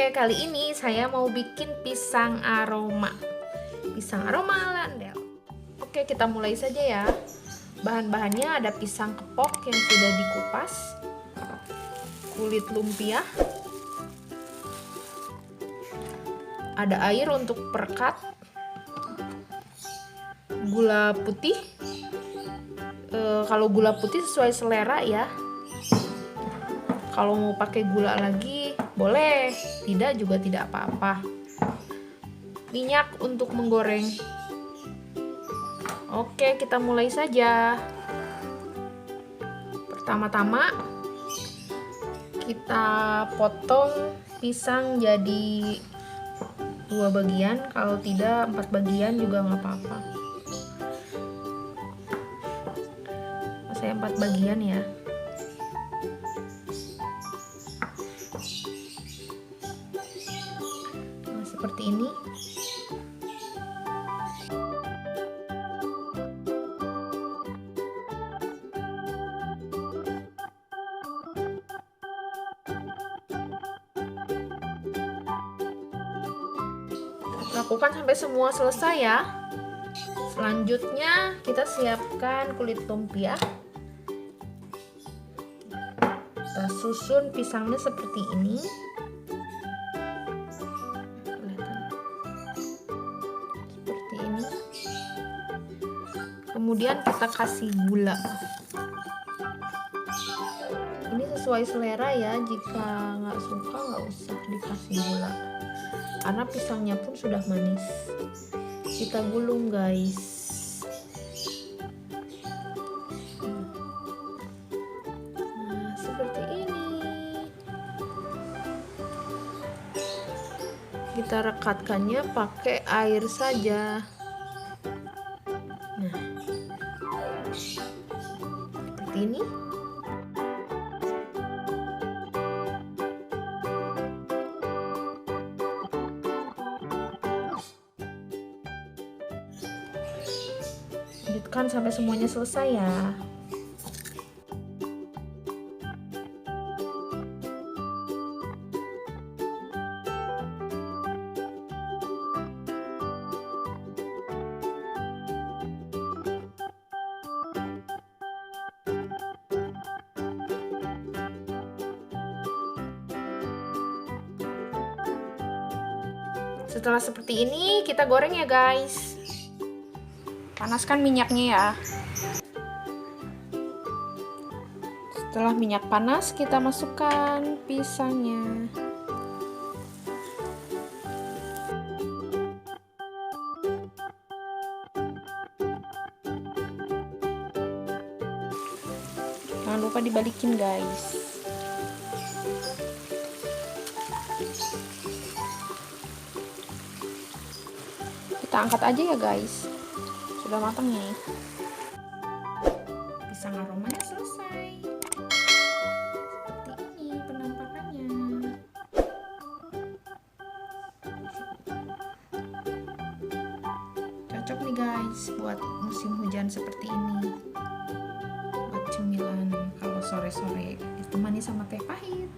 Oke, kali ini saya mau bikin pisang aroma. Pisang aroma landel. Oke, kita mulai saja ya. Bahan-bahannya ada pisang kepok yang sudah dikupas, kulit lumpia, ada air untuk perekat, gula putih. Kalau gula putih sesuai selera ya. Kalau mau pakai gula lagi boleh, tidak juga tidak apa-apa. Minyak untuk menggoreng. Oke, kita mulai saja. Pertama-tama kita potong pisang jadi 2 bagian, kalau tidak 4 bagian juga nggak apa-apa. Saya 4 bagian ya. Seperti ini. Lakukan sampai semua selesai ya. Selanjutnya kita siapkan kulit lumpia. Kita susun pisangnya seperti ini. Kemudian kita kasih gula. Ini sesuai selera ya, jika nggak suka nggak usah dikasih gula, karena pisangnya pun sudah manis. Kita gulung guys. Nah, seperti ini. Kita rekatkannya pakai air saja. Nah, seperti ini. Lanjutkan sampai semuanya selesai ya. Setelah seperti ini, kita goreng ya guys. Panaskan minyaknya ya. Setelah minyak panas, kita masukkan pisangnya. Jangan lupa dibalikin guys. Kita angkat aja ya guys. Sudah matang nih. Pisang aromanya selesai. Seperti ini penampakannya. Cocok nih guys buat musim hujan seperti ini. Buat cemilan kalau sore-sore ditemani sama teh pahit.